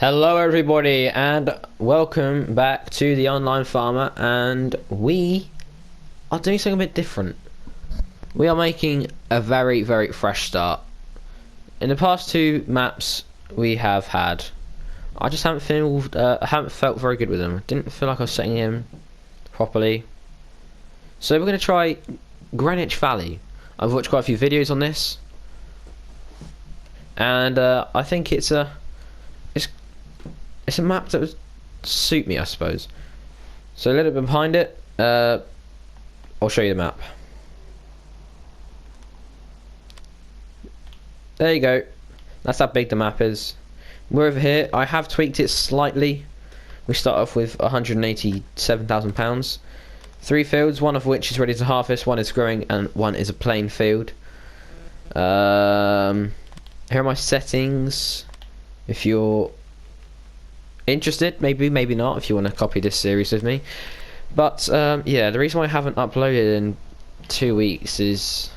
Hello everybody and welcome back to the Online Farmer, and we are doing something a bit different. We are making a very fresh start. In the past two maps we have had, I just haven't felt very good with them. Didn't feel like I was setting him properly. So we're going to try Greenwich Valley. I've watched quite a few videos on this, and I think it's a map that would suit me, I suppose. So a little bit behind it, I'll show you the map. There you go. That's how big the map is. We're over here. I have tweaked it slightly. We start off with £187,000. 3 fields, one of which is ready to harvest, one is growing, and one is a plain field. Here are my settings. If you're interested, maybe not, if you want to copy this series with me. But yeah, the reason why I haven't uploaded in 2 weeks is,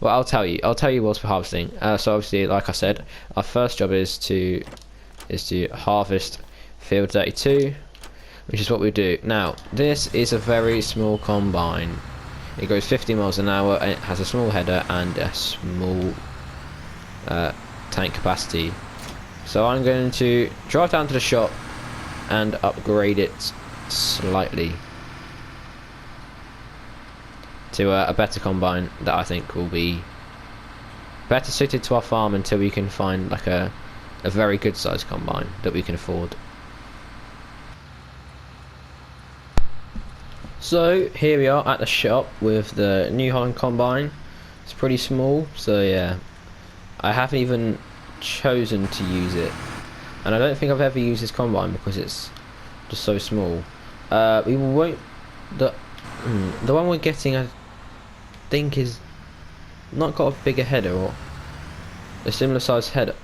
well, I'll tell you whilst we're harvesting. So obviously, like I said, our first job is to harvest field 32, which is what we do. Now, this is a very small combine. It goes 50 miles an hour and it has a small header and a small tank capacity. So I'm going to drive down to the shop and upgrade it slightly to a better combine that I think will be better suited to our farm until we can find like a very good sized combine that we can afford. So here we are at the shop with the New Holland combine. It's pretty small, so yeah, I haven't even chosen to use it, and I don't think I've ever used this combine because it's just so small. We won't. The one we're getting, I think, is not got a bigger header or a similar size header.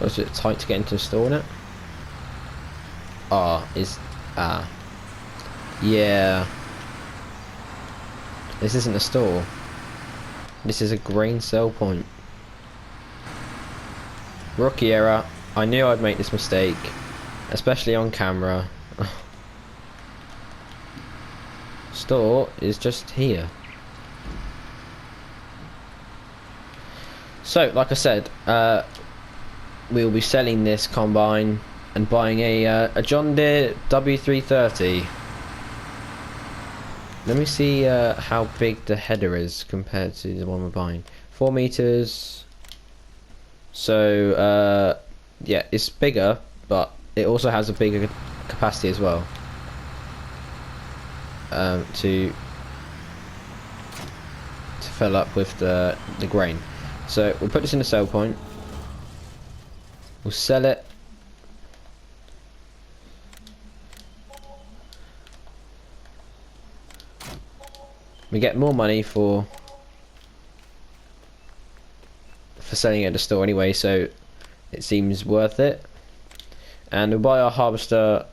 It's a bit tight to get into the store in it. Yeah. This isn't a store. This is a grain sell point. Rookie error. I knew I'd make this mistake, especially on camera. Store is just here. So, like I said, we will be selling this combine and buying a John Deere W330. Let me see how big the header is compared to the one we're buying. 4 meters. So yeah, it's bigger, but it also has a bigger capacity as well. To fill up with the grain. So we'll put this in the sell point. We'll sell it. We get more money for selling it at the store anyway, so it seems worth it. And we'll buy our harvester,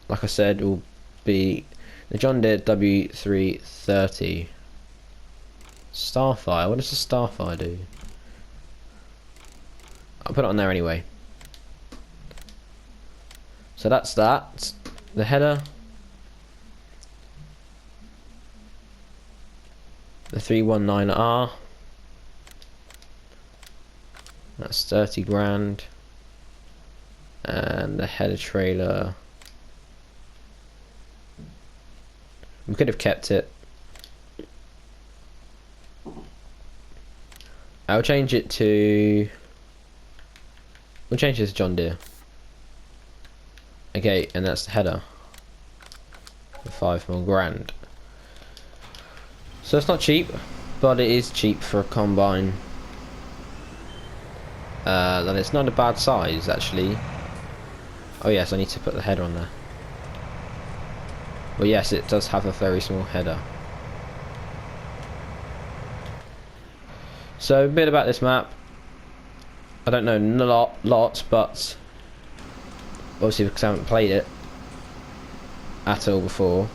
like I said, will be the John Deere W330 Starfire. What does the Starfire do? I'll put it on there anyway. So that's that. The header. The 319R. That's 30 grand. And the header trailer. We could have kept it. I'll change it to... We'll change this to John Deere. Okay, and that's the header. For 5 more grand. So it's not cheap, but it is cheap for a combine. Then it's not a bad size, actually. Oh yes, I need to put the header on there. Well, yes, it does have a very small header. So a bit about this map. I don't know lots, but obviously because I haven't played it at all before.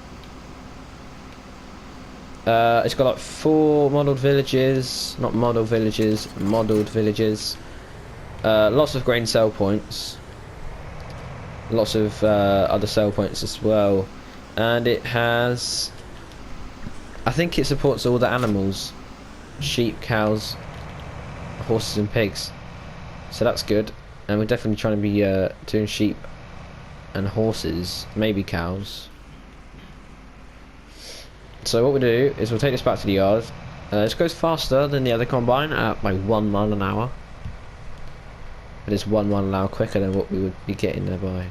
It's got like 4 modelled villages, not model villages, modelled villages. Lots of grain sell points. Lots of other sell points as well. And it has... I think it supports all the animals. Sheep, cows, horses and pigs. So that's good. And we're definitely trying to be doing sheep and horses, maybe cows. So what we'll do is we'll take this back to the yard. This goes faster than the other combine at by 1 mile an hour. But it's 1 mile an hour quicker than what we would be getting there by.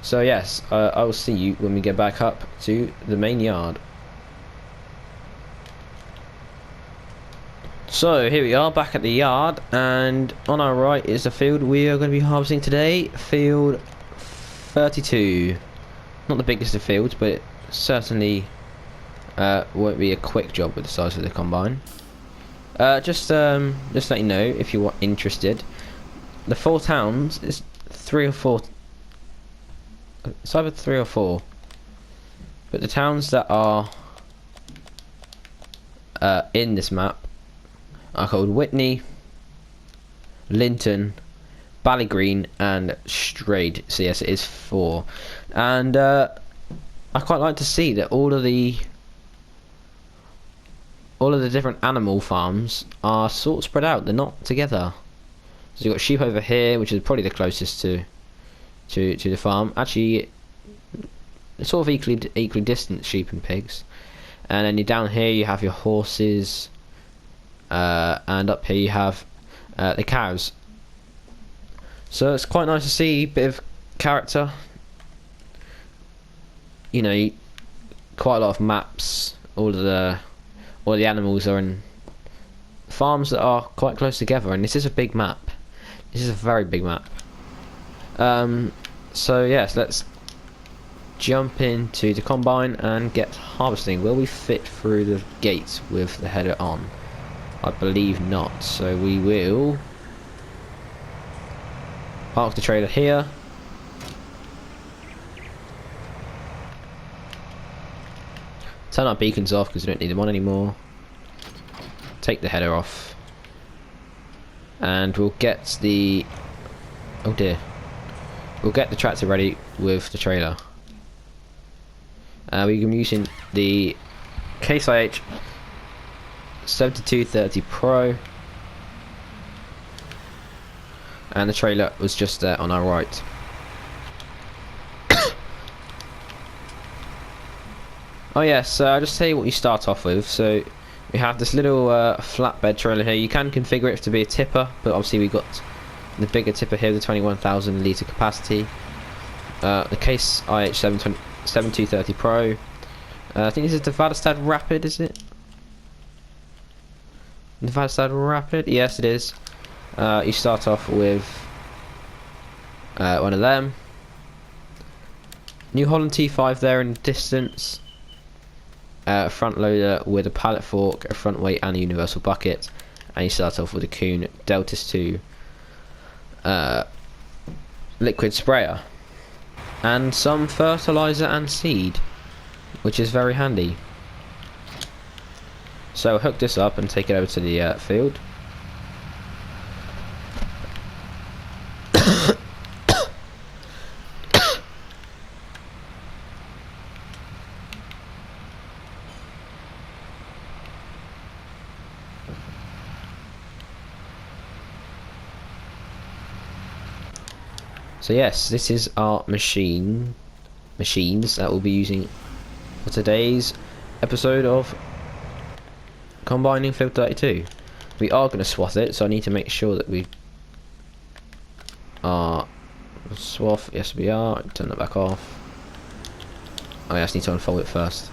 So yes, I will see you when we get back up to the main yard. So here we are back at the yard, and on our right is the field we are going to be harvesting today. Field 32. Not the biggest of fields, but it certainly won't be a quick job with the size of the combine. Just let you know if you are interested. The 4 towns is 3 or 4. It's either 3 or 4. But the towns that are in this map are called Whitney, Linton, Ballygreen and Strayed. So yes, it is 4. And I quite like to see that all of the different animal farms are sort of spread out. They're not together. So you've got sheep over here, which is probably the closest to the farm. Actually, it's sort of equally distant, sheep and pigs. And then down here you have your horses, and up here you have the cows. So it's quite nice to see a bit of character. You know, quite a lot of maps. All the animals are in farms that are quite close together, and this is a big map. This is a very big map. So yes, let's jump into the combine and get harvesting. Will we fit through the gates with the header on? I believe not. So we will park the trailer here. Turn our beacons off because we don't need them on anymore. Take the header off. And we'll get the... oh dear. We'll get the tractor ready with the trailer. We're using the XxBrad 7230 Pro. And the trailer was just there on our right. Oh yes, so I'll just tell you what you start off with. So we have this little flatbed trailer here. You can configure it to be a tipper, but obviously we got the bigger tipper here, the 21,000 litre capacity. The Case IH 7230 Pro. I think this is the Vadstad Rapid, is it? The Vadstad Rapid? Yes, it is. You start off with one of them. New Holland T5 there in the distance. A front loader with a pallet fork, a front weight and a universal bucket. And you start off with a Kuhn Deltas 2 liquid sprayer and some fertilizer and seed, which is very handy. So hook this up and take it over to the field. So yes, this is our machines that we'll be using for today's episode of Combining Field 32. We are going to swath it, so I need to make sure that we are swath. Yes, we are. Turn that back off. Oh, I just need to unfold it first.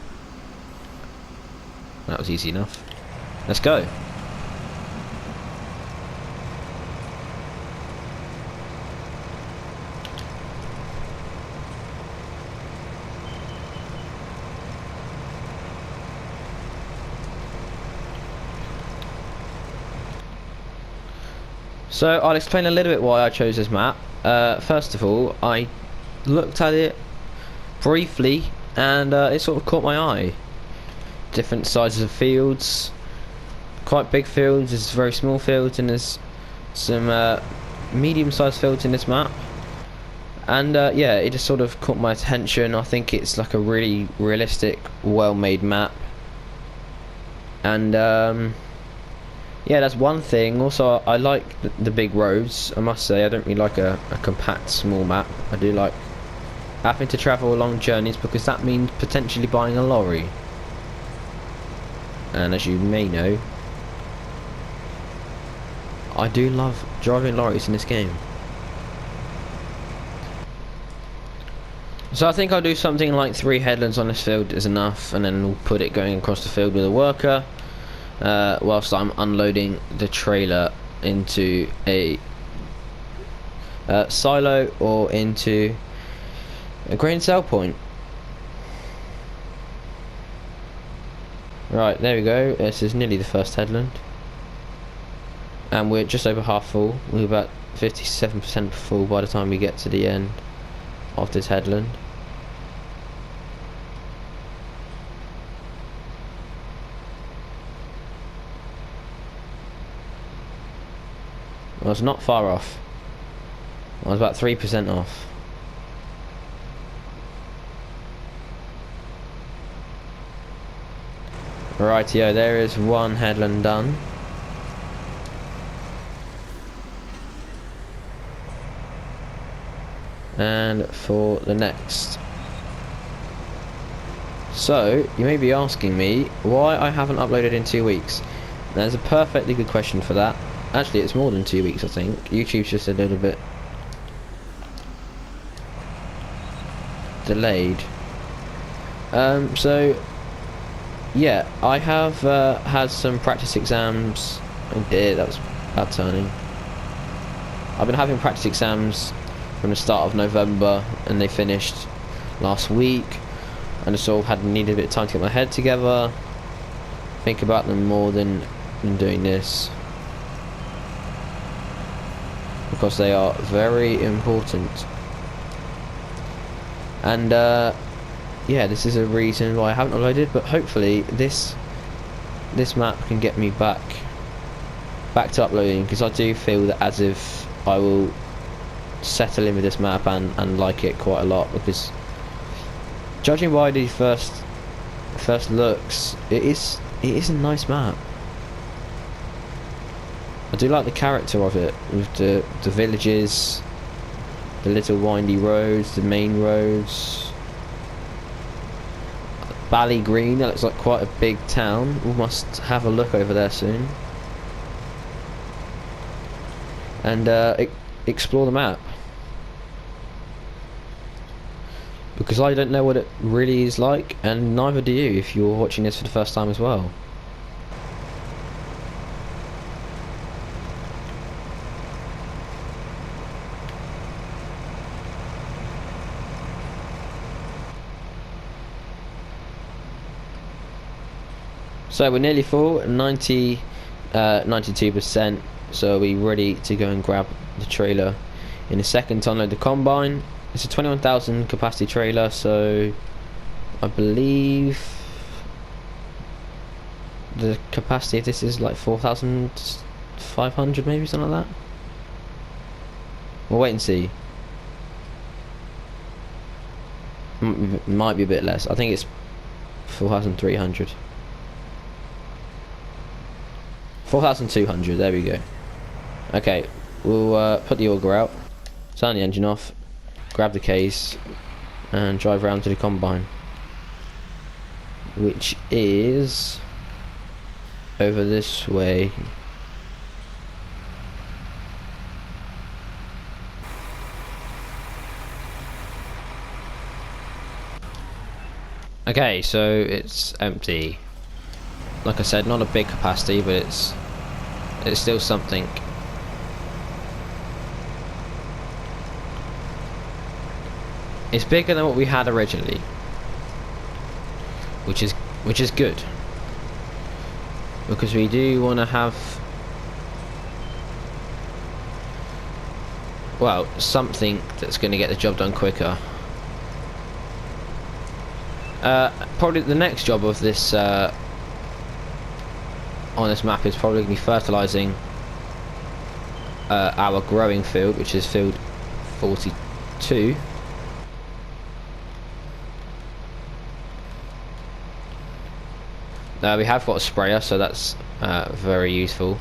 That was easy enough. Let's go. So I'll explain a little bit why I chose this map. First of all, I looked at it briefly, and it sort of caught my eye. Different sizes of fields, quite big fields, there's very small fields, and there's some medium-sized fields in this map. And yeah, it just sort of caught my attention. I think it's like a really realistic, well-made map. And yeah, that's one thing. Also, I like the big roads. I must say, I don't really like a compact, small map. I do like having to travel long journeys, because that means potentially buying a lorry. And as you may know, I do love driving lorries in this game. So I think I'll do something like 3 headlands on this field is enough, and then we'll put it going across the field with a worker, whilst I'm unloading the trailer into a silo or into a grain sell point. Right, there we go. This is nearly the first headland, and we're just over half full. We're about 57% full by the time we get to the end of this headland. I was not far off. I was about 3% off. Rightio, there is one headland done. And for the next. So, you may be asking me why I haven't uploaded in 2 weeks. There's a perfectly good question for that. Actually, it's more than 2 weeks, I think. YouTube's just a little bit delayed. So, yeah, I have had some practice exams. Oh dear, that was bad turning. I've been having practice exams from the start of November, and they finished last week. And I sort of needed a bit of time to get my head together, think about them more than doing this, because they are very important. And yeah, this is a reason why I haven't uploaded, but hopefully this map can get me back to uploading, because I do feel that as if I will settle in with this map and like it quite a lot, because judging by the first looks, it is a nice map. I do like the character of it, with the villages, the little windy roads, the main roads. Bally Green, that looks like quite a big town. We must have a look over there soon. And explore the map. Because I don't know what it really is like, and neither do you if you're watching this for the first time as well. So we're nearly full, 92%, so we're ready to go and grab the trailer in a second to unload the combine. It's a 21,000 capacity trailer, so I believe the capacity of this is like 4,500, maybe, something like that. We'll wait and see. Might be a bit less. I think it's 4,300. 4,200, there we go. Okay, we'll put the auger out, turn the engine off, grab the case, and drive around to the combine, which is over this way. Okay, so it's empty. Like I said, not a big capacity, but it's still something. It's bigger than what we had originally, which is good, because we do want to have, well, something that's going to get the job done quicker. Probably the next job of this on this map is probably going to be fertilising our growing field, which is field 42. We have got a sprayer, so that's very useful.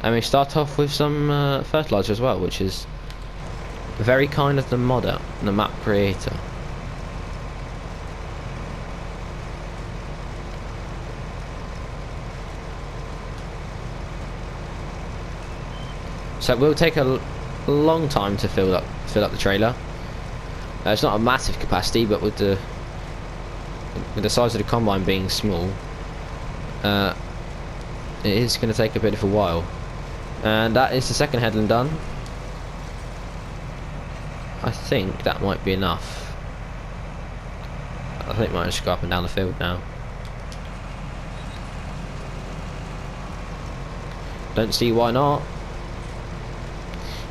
And we start off with some fertiliser as well, which is very kind of the modder, the map creator. So it will take a long time to fill up the trailer. It's not a massive capacity, but with the size of the combine being small, it is going to take a bit of a while. And that is the second headland done. I think that might be enough. I think I might just go up and down the field now. Don't see why not.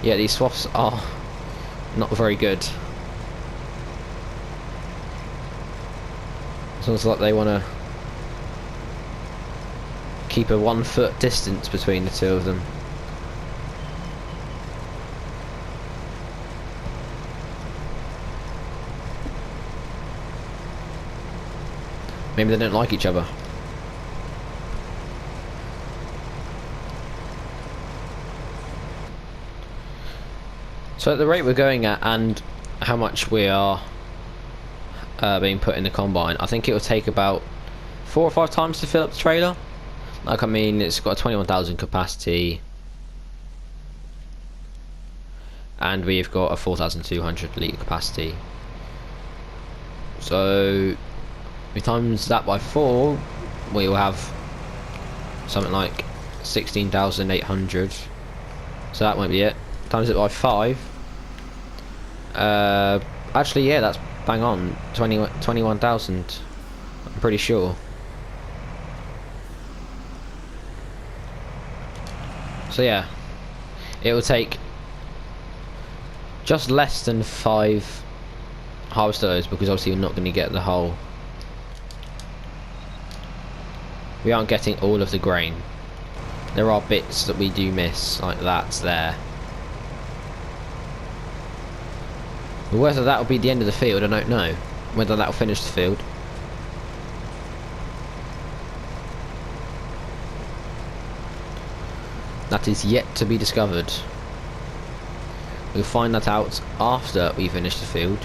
Yeah, these swaths are not very good. It sounds like they want to keep a 1 foot distance between the two of them. Maybe they don't like each other. So at the rate we're going at and how much we are being put in the combine, I think it will take about 4 or 5 times to fill up the trailer. Like, I mean, it's got a 21,000 capacity and we've got a 4,200 litre capacity. So we times that by 4, we will have something like 16,800. So that won't be it. Times it by 5. Actually, yeah, that's bang on. 21,000. I'm pretty sure. So yeah, it will take just less than 5 harvester loads, because obviously we're not going to get the whole. We aren't getting all of the grain. There are bits that we do miss, like that's there. But whether that will be the end of the field, I don't know. Whether that will finish the field. That is yet to be discovered. We'll find that out after we finish the field.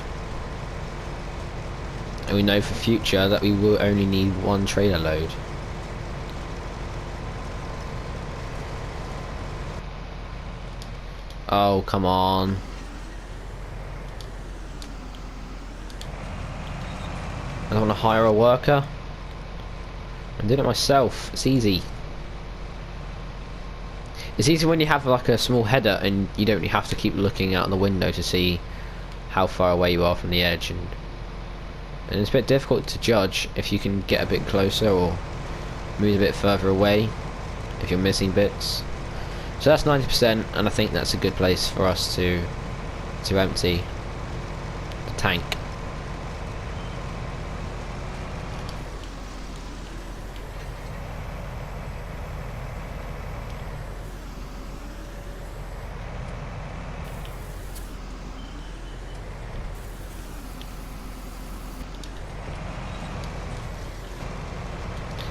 And we know for future that we will only need 1 trailer load. Oh, come on. I don't want to hire a worker. I'm doing it myself. It's easy. It's easy when you have like a small header and you don't have to keep looking out the window to see how far away you are from the edge, and it's a bit difficult to judge if you can get a bit closer or move a bit further away if you're missing bits. So that's 90%, and I think that's a good place for us to empty the tank.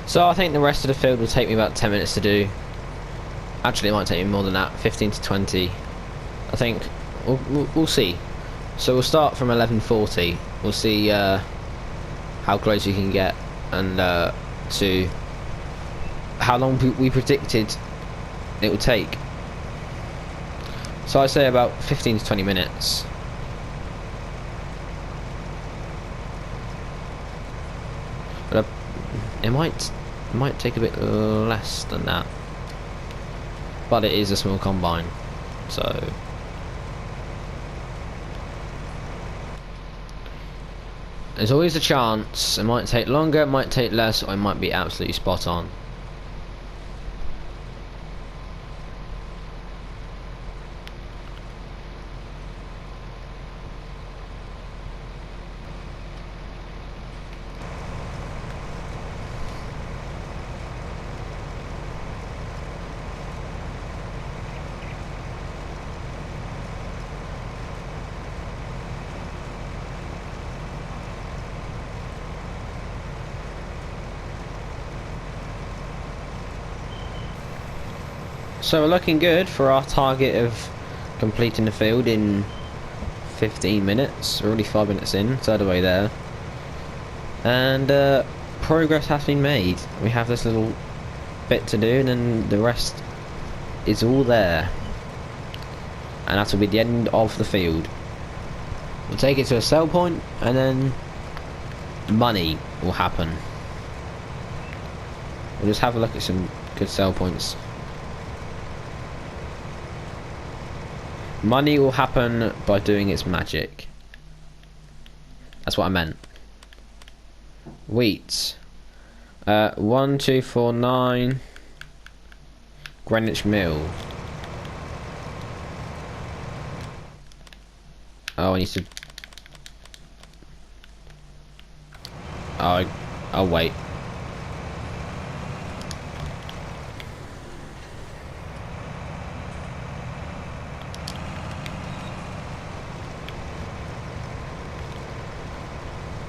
So I think the rest of the field will take me about 10 minutes to do. Actually, it might take me more than that, 15 to 20. I think we'll see. So we'll start from 11:40. We'll see how close we can get, and to how long we predicted it would take. So I say about 15 to 20 minutes. But it might take a bit less than that. But it is a small combine, so there's always a chance. It might take longer, it might take less, or it might be absolutely spot on. So we're looking good for our target of completing the field in 15 minutes. We're already 5 minutes in, third away there. And progress has been made. We have this little bit to do and then the rest is all there. And that will be the end of the field. We'll take it to a sell point and then money will happen. We'll just have a look at some good sell points. Money will happen by doing its magic. That's what I meant. Wheat. 1249 Greenwich Mill. Oh, I need to. Oh, I'll wait.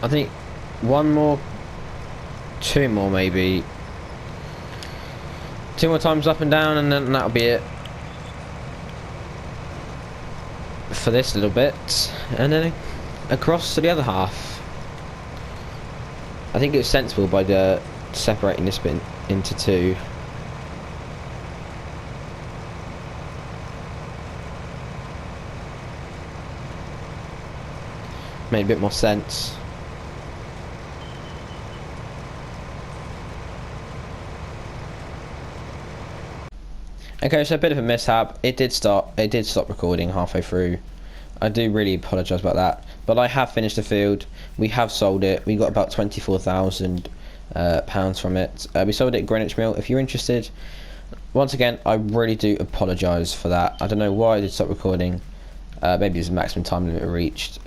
I think one more, two more maybe. Two more times up and down and then that'll be it for this little bit. And then across to the other half. I think it was sensible by separating this bit into two. Made a bit more sense. Okay, so a bit of a mishap. It did stop recording halfway through. I do really apologise about that. But I have finished the field. We have sold it. We got about £24,000 from it. We sold it at Greenwich Mill. If you're interested, once again, I really do apologise for that. I don't know why I did stop recording. Maybe it's the maximum time limit reached.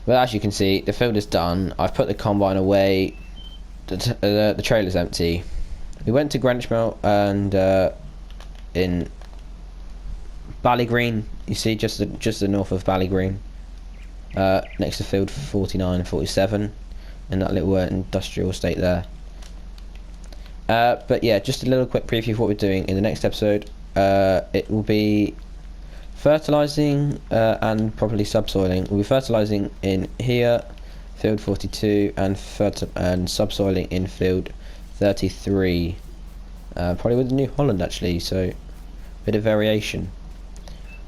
But as you can see, the field is done. I've put the combine away. The trailer's empty. We went to Greenwich Mill and in Ballygreen, you see, just the north of Ballygreen, next to field 49 and 47, in that little industrial estate there. But yeah, just a little quick preview of what we're doing in the next episode. It will be fertilising and probably subsoiling. We'll be fertilising in here, field 42, and subsoiling in field 33. Probably with New Holland actually, so bit of variation.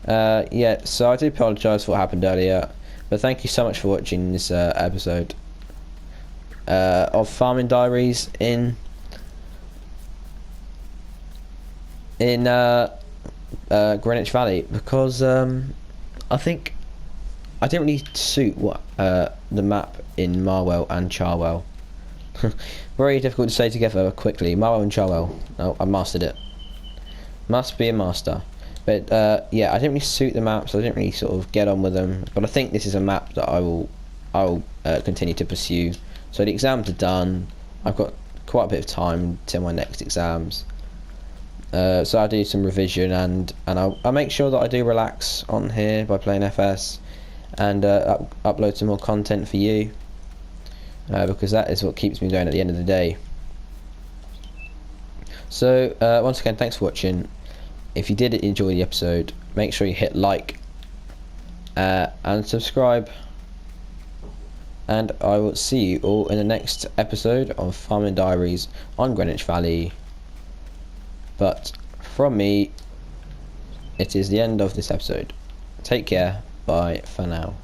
Yeah, so I do apologise for what happened earlier, but thank you so much for watching this episode of Farming Diaries in Greenwich Valley, because I think I didn't really suit what the map in Marwell and Charwell. Very difficult to say together quickly. Marwell and Charwell. Oh, I mastered it. Must be a master. But yeah, I didn't really suit the maps. I didn't really sort of get on with them. But I think this is a map that I will continue to pursue. So the exams are done. I've got quite a bit of time until my next exams. So I'll do some revision and I'll make sure that I do relax on here by playing FS and upload some more content for you. Because that is what keeps me going at the end of the day. So once again, thanks for watching. If you did enjoy the episode, make sure you hit like and subscribe, and I will see you all in the next episode of Farming Diaries on Greenwich Valley. But from me, it is the end of this episode. Take care, bye for now.